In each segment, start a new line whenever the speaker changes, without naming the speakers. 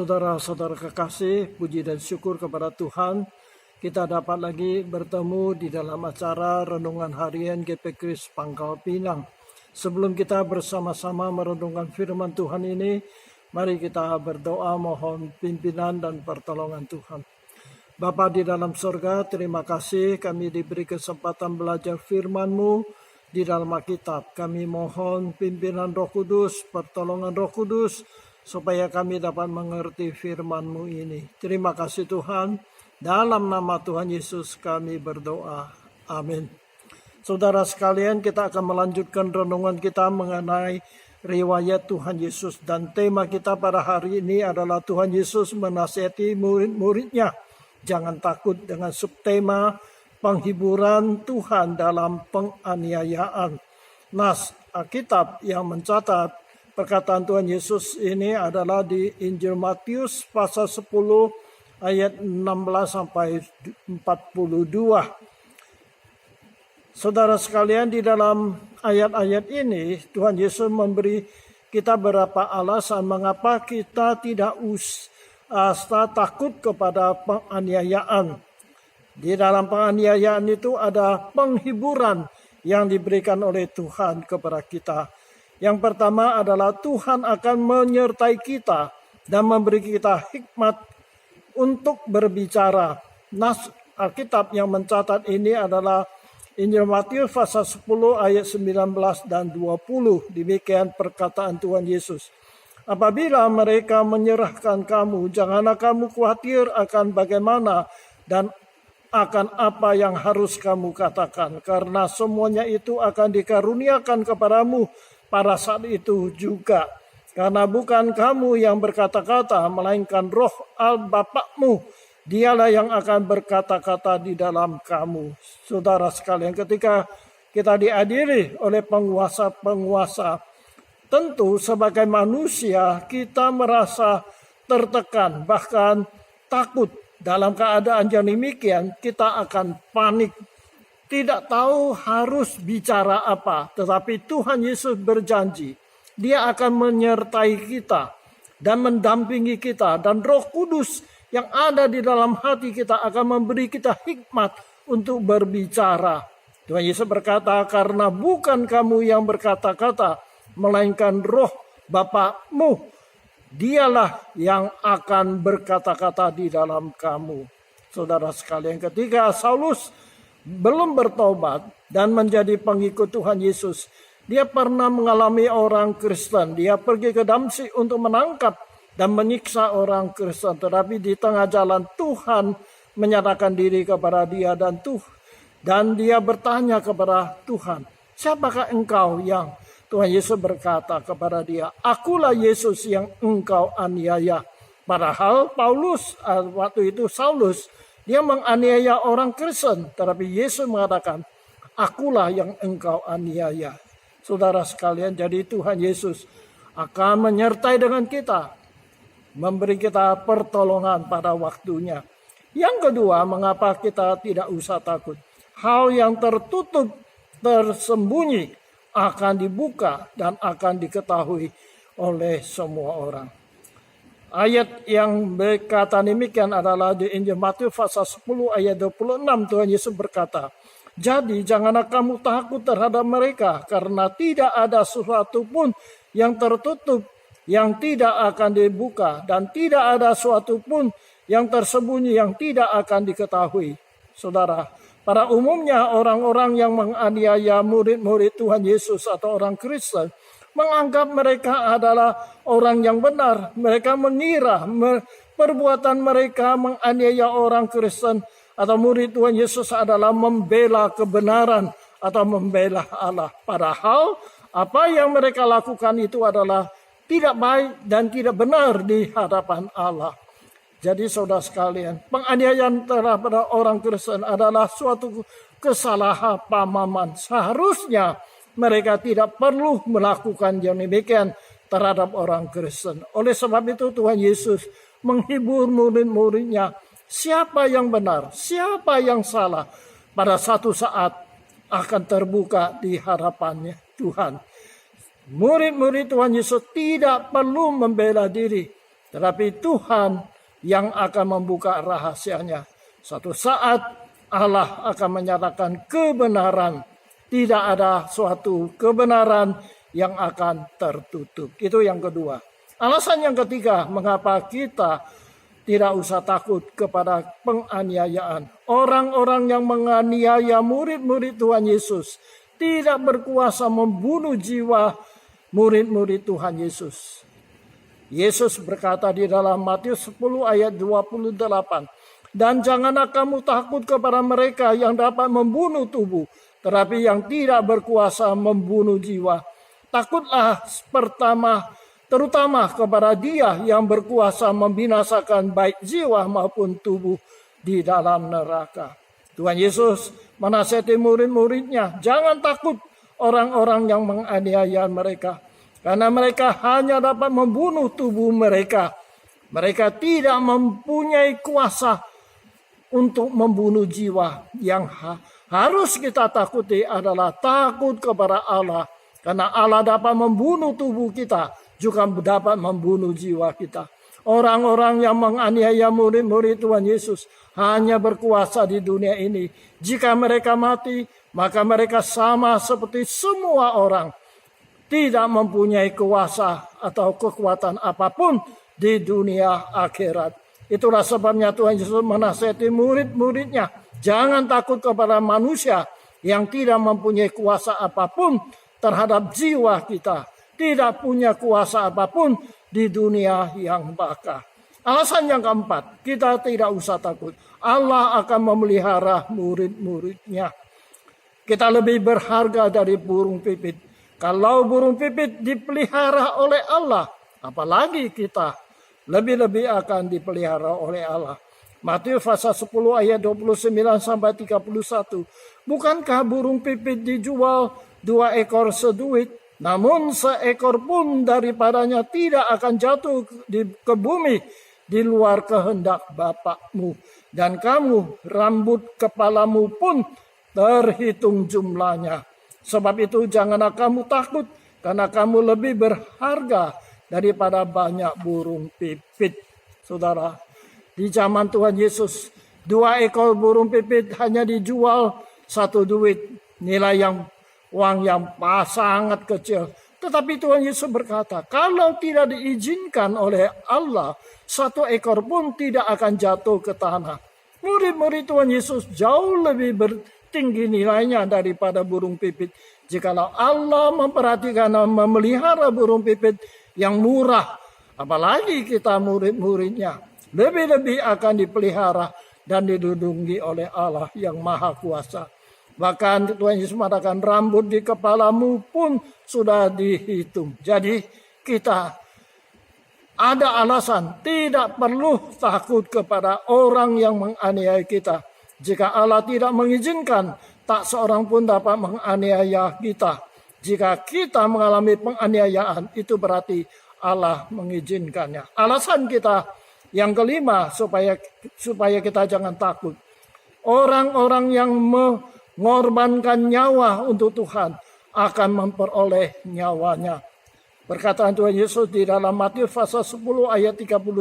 Saudara-saudara kekasih, puji dan syukur kepada Tuhan, kita dapat lagi bertemu di dalam acara Renungan Harian GP Kris Pangkal Pinang. Sebelum kita bersama-sama merenungkan firman Tuhan ini, mari kita berdoa mohon pimpinan dan pertolongan Tuhan. Bapa di dalam surga, terima kasih kami diberi kesempatan belajar firman-Mu di dalam Alkitab. Kami mohon pimpinan Roh Kudus, pertolongan Roh Kudus, supaya kami dapat mengerti firman-Mu ini. Terima kasih Tuhan. Dalam nama Tuhan Yesus kami berdoa. Amin. Saudara sekalian, kita akan melanjutkan renungan kita mengenai riwayat Tuhan Yesus. Dan tema kita pada hari ini adalah Tuhan Yesus menasihati murid-muridnya. Jangan takut, dengan subtema penghiburan Tuhan dalam penganiayaan. Nas Alkitab yang mencatat perkataan Tuhan Yesus ini adalah di Injil Matius pasal 10 ayat 16 sampai 42. Saudara sekalian, di dalam ayat-ayat ini Tuhan Yesus memberi kita beberapa alasan mengapa kita tidak usah takut kepada penganiayaan. Di dalam penganiayaan itu ada penghiburan yang diberikan oleh Tuhan kepada kita. Yang pertama adalah Tuhan akan menyertai kita dan memberi kita hikmat untuk berbicara. Nas Alkitab yang mencatat ini adalah Injil Matius pasal 10 ayat 19 dan 20. Demikian perkataan Tuhan Yesus. Apabila mereka menyerahkan kamu, janganlah kamu khawatir akan bagaimana dan akan apa yang harus kamu katakan. Karena semuanya itu akan dikaruniakan kepadamu pada saat itu juga. Karena bukan kamu yang berkata-kata, melainkan roh Bapakmu. Dialah yang akan berkata-kata di dalam kamu. Saudara sekalian, ketika kita diadili oleh penguasa-penguasa, tentu sebagai manusia kita merasa tertekan, bahkan takut. Dalam keadaan yang demikian, kita akan panik. Tidak tahu harus bicara apa, tetapi Tuhan Yesus berjanji, Dia akan menyertai kita dan mendampingi kita, dan Roh Kudus yang ada di dalam hati kita akan memberi kita hikmat untuk berbicara. Tuhan Yesus berkata, karena bukan kamu yang berkata-kata, melainkan Roh Bapakmu. Dialah yang akan berkata-kata di dalam kamu. Saudara sekalian, ketika Saulus belum bertobat dan menjadi pengikut Tuhan Yesus, dia pernah mengalami orang Kristen. Dia pergi ke Damsyik untuk menangkap dan menyiksa orang Kristen. Tetapi di tengah jalan Tuhan menyatakan diri kepada dia dan dia bertanya kepada Tuhan, siapakah engkau? Yang Tuhan Yesus berkata kepada dia, akulah Yesus yang engkau aniaya. Padahal waktu itu Saulus, dia menganiaya orang Kristen, tetapi Yesus mengatakan, akulah yang engkau aniaya. Saudara sekalian, jadi Tuhan Yesus akan menyertai dengan kita, memberi kita pertolongan pada waktunya. Yang kedua, mengapa kita tidak usah takut? Hal yang tertutup, tersembunyi, akan dibuka dan akan diketahui oleh semua orang. Ayat yang berkata demikian adalah di Injil Matius pasal 10 ayat 26. Tuhan Yesus berkata, jadi janganlah kamu takut terhadap mereka, karena tidak ada sesuatu pun yang tertutup yang tidak akan dibuka, dan tidak ada sesuatu pun yang tersembunyi yang tidak akan diketahui. Saudara, pada umumnya orang-orang yang menganiaya murid-murid Tuhan Yesus atau orang Kristen menganggap mereka adalah orang yang benar. Mereka mengira perbuatan mereka menganiaya orang Kristen atau murid Tuhan Yesus adalah membela kebenaran atau membela Allah. Padahal apa yang mereka lakukan itu adalah tidak baik dan tidak benar di hadapan Allah. Jadi saudara sekalian, penganiayaan terhadap orang Kristen adalah suatu kesalahpahaman. Seharusnya mereka tidak perlu melakukan yang demikian terhadap orang Kristen. Oleh sebab itu Tuhan Yesus menghibur murid-muridnya. Siapa yang benar, siapa yang salah, pada satu saat akan terbuka di hadapannya Tuhan. Murid-murid Tuhan Yesus tidak perlu membela diri, tetapi Tuhan yang akan membuka rahasianya. Suatu saat Allah akan menyatakan kebenaran. Tidak ada suatu kebenaran yang akan tertutup. Itu yang kedua. Alasan yang ketiga, mengapa kita tidak usah takut kepada penganiayaan. Orang-orang yang menganiaya murid-murid Tuhan Yesus tidak berkuasa membunuh jiwa murid-murid Tuhan Yesus. Yesus berkata di dalam Matius 10 ayat 28, dan janganlah kamu takut kepada mereka yang dapat membunuh tubuh, tetapi yang tidak berkuasa membunuh jiwa. Takutlah terutama kepada Dia yang berkuasa membinasakan baik jiwa maupun tubuh di dalam neraka. Tuhan Yesus menasihati murid-muridnya, jangan takut orang-orang yang menganiaya mereka. Karena mereka hanya dapat membunuh tubuh mereka. Mereka tidak mempunyai kuasa untuk membunuh jiwa. Yang harus kita takuti adalah takut kepada Allah. Karena Allah dapat membunuh tubuh kita, juga dapat membunuh jiwa kita. Orang-orang yang menganiaya murid-murid Tuhan Yesus hanya berkuasa di dunia ini. Jika mereka mati, maka mereka sama seperti semua orang. Tidak mempunyai kuasa atau kekuatan apapun di dunia akhirat. Itulah sebabnya Tuhan Yesus menasihati murid-muridnya. Jangan takut kepada manusia yang tidak mempunyai kuasa apapun terhadap jiwa kita. Tidak punya kuasa apapun di dunia yang baka. Alasan yang keempat, kita tidak usah takut. Allah akan memelihara murid-muridnya. Kita lebih berharga dari burung pipit. Kalau burung pipit dipelihara oleh Allah, apalagi kita lebih-lebih akan dipelihara oleh Allah. Matius pasal 10 ayat 29 sampai 31. Bukankah burung pipit dijual 2 ekor seduit? Namun seekor pun daripadanya tidak akan jatuh ke bumi di luar kehendak Bapakmu. Dan kamu, rambut kepalamu pun terhitung jumlahnya. Sebab itu janganlah kamu takut, karena kamu lebih berharga daripada banyak burung pipit. Saudara, di zaman Tuhan Yesus, 2 ekor burung pipit hanya dijual 1 duit. Nilai uang yang sangat kecil. Tetapi Tuhan Yesus berkata, kalau tidak diizinkan oleh Allah, 1 ekor pun tidak akan jatuh ke tanah. Murid-murid Tuhan Yesus jauh lebih tinggi nilainya daripada burung pipit. Jikalau Allah memperhatikan dan memelihara burung pipit yang murah, apalagi kita murid-muridnya, lebih-lebih akan dipelihara dan dilindungi oleh Allah yang Maha Kuasa. Bahkan Tuhan Yesus mengatakan rambut di kepalamu pun sudah dihitung. Jadi kita ada alasan tidak perlu takut kepada orang yang menganiaya kita. Jika Allah tidak mengizinkan, tak seorang pun dapat menganiaya kita. Jika kita mengalami penganiayaan, itu berarti Allah mengizinkannya. Alasan kita yang kelima supaya kita jangan takut. Orang-orang yang mengorbankan nyawa untuk Tuhan akan memperoleh nyawanya. Perkataan Tuhan Yesus di dalam Matius pasal 10 ayat 39.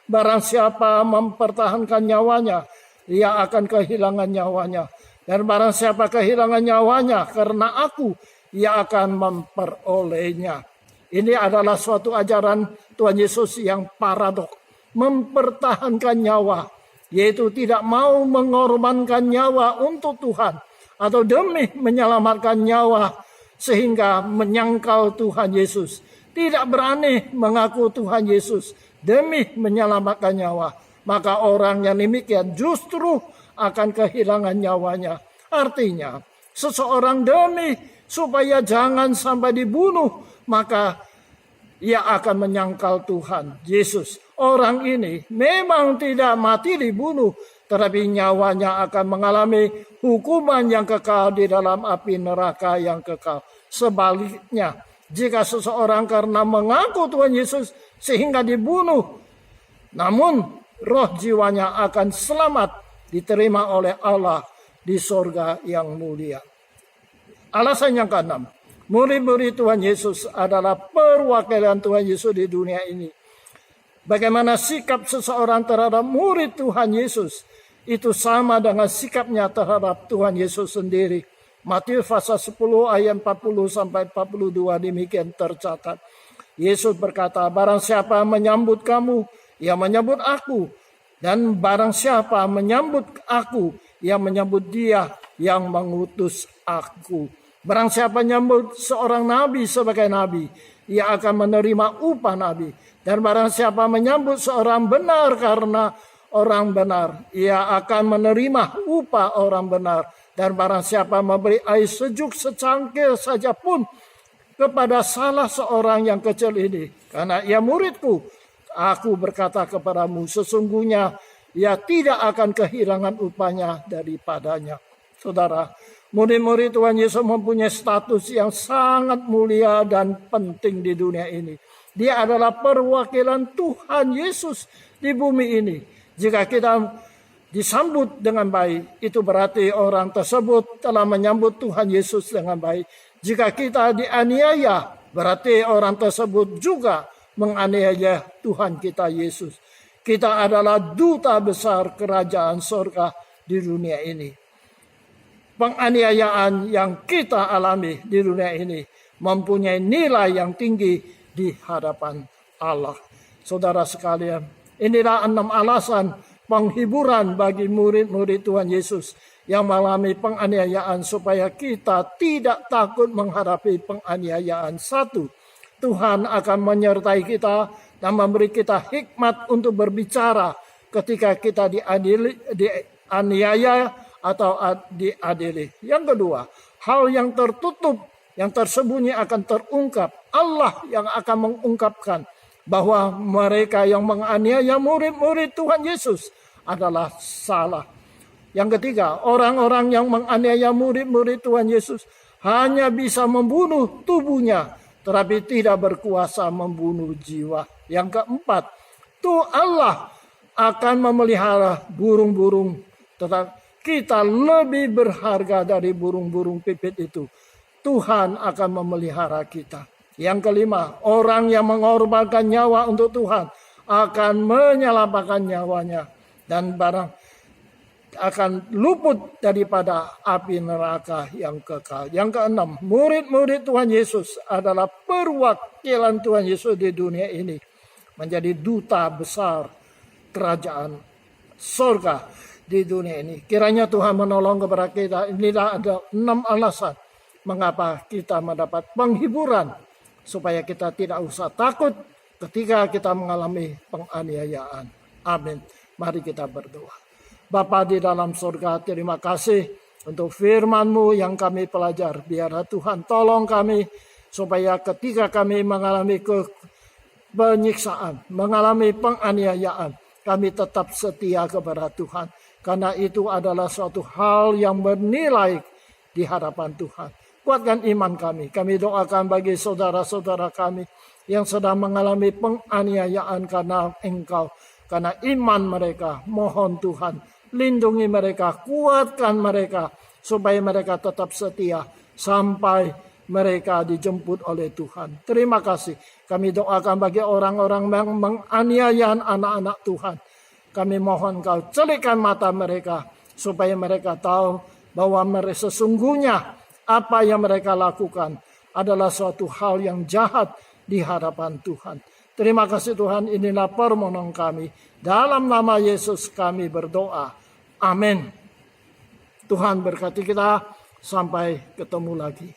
Barang siapa mempertahankan nyawanya, ia akan kehilangan nyawanya. Dan barang siapa kehilangan nyawanya karena aku, ia akan memperolehnya. Ini adalah suatu ajaran Tuhan Yesus yang paradok. Mempertahankan nyawa, yaitu tidak mau mengorbankan nyawa untuk Tuhan. Atau demi menyelamatkan nyawa sehingga menyangkal Tuhan Yesus. Tidak berani mengaku Tuhan Yesus demi menyelamatkan nyawa. Maka orang yang demikian justru akan kehilangan nyawanya. Artinya, seseorang demi supaya jangan sampai dibunuh, maka ia akan menyangkal Tuhan Yesus. Orang ini memang tidak mati dibunuh, tetapi nyawanya akan mengalami hukuman yang kekal di dalam api neraka yang kekal. Sebaliknya, jika seseorang karena mengaku Tuhan Yesus sehingga dibunuh, namun roh jiwanya akan selamat diterima oleh Allah di sorga yang mulia. Alasan yang keenam, murid-murid Tuhan Yesus adalah perwakilan Tuhan Yesus di dunia ini. Bagaimana sikap seseorang terhadap murid Tuhan Yesus, itu sama dengan sikapnya terhadap Tuhan Yesus sendiri. Matius pasal 10 ayat 40 sampai 42 demikian tercatat. Yesus berkata, barang siapa menyambut kamu, ia menyambut aku. Dan barang siapa menyambut aku, ia menyambut dia yang mengutus aku. Barang siapa menyambut seorang nabi sebagai nabi, ia akan menerima upah nabi. Dan barang siapa menyambut seorang benar karena orang benar, ia akan menerima upah orang benar. Dan barang siapa memberi air sejuk secangkir saja pun kepada salah seorang yang kecil ini, karena ia muridku, aku berkata kepadamu, sesungguhnya ia tidak akan kehilangan upahnya daripadanya. Saudara, murid-murid Tuhan Yesus mempunyai status yang sangat mulia dan penting di dunia ini. Dia adalah perwakilan Tuhan Yesus di bumi ini. Jika kita disambut dengan baik, itu berarti orang tersebut telah menyambut Tuhan Yesus dengan baik. Jika kita dianiaya, berarti orang tersebut juga menganiaya Tuhan kita Yesus. Kita adalah duta besar kerajaan surga di dunia ini. Penganiayaan yang kita alami di dunia ini mempunyai nilai yang tinggi di hadapan Allah. Saudara sekalian, inilah 6 alasan penghiburan bagi murid-murid Tuhan Yesus yang mengalami penganiayaan supaya kita tidak takut menghadapi penganiayaan. 1, Tuhan akan menyertai kita dan memberi kita hikmat untuk berbicara ketika kita dianiaya atau diadili. Yang kedua, hal yang tertutup, yang tersembunyi akan terungkap. Allah yang akan mengungkapkan bahwa mereka yang menganiaya murid-murid Tuhan Yesus adalah salah. Yang ketiga, orang-orang yang menganiaya murid-murid Tuhan Yesus hanya bisa membunuh tubuhnya, tetapi tidak berkuasa membunuh jiwa. Yang keempat, Allah akan memelihara burung-burung, tetapi kita lebih berharga dari burung-burung pipit itu. Tuhan akan memelihara kita. Yang kelima, orang yang mengorbankan nyawa untuk Tuhan akan menyelamatkan nyawanya dan barang akan luput daripada api neraka yang kekal. Yang keenam, murid-murid Tuhan Yesus adalah perwakilan Tuhan Yesus di dunia ini, menjadi duta besar kerajaan surga di dunia ini. Kiranya Tuhan menolong kepada kita. Inilah ada 6 alasan mengapa kita mendapat penghiburan, supaya kita tidak usah takut ketika kita mengalami penganiayaan. Amin. Mari kita berdoa. Bapa di dalam surga, terima kasih untuk firman-Mu yang kami pelajar. Biarlah Tuhan tolong kami supaya ketika kami mengalami penyiksaan, mengalami penganiayaan, kami tetap setia kepada Tuhan. Karena itu adalah suatu hal yang bernilai di hadapan Tuhan. Kuatkan iman kami. Kami doakan bagi saudara-saudara kami yang sedang mengalami penganiayaan karena Engkau. Karena iman mereka, mohon Tuhan, lindungi mereka, kuatkan mereka, supaya mereka tetap setia sampai mereka dijemput oleh Tuhan. Terima kasih. Kami doakan bagi orang-orang yang menganiaya anak-anak Tuhan. Kami mohon Kau celikkan mata mereka, supaya mereka tahu bahwa mereka sesungguhnya apa yang mereka lakukan adalah suatu hal yang jahat di hadapan Tuhan. Terima kasih Tuhan, inilah permohonan kami. Dalam nama Yesus kami berdoa. Amin. Tuhan berkati kita, sampai ketemu lagi.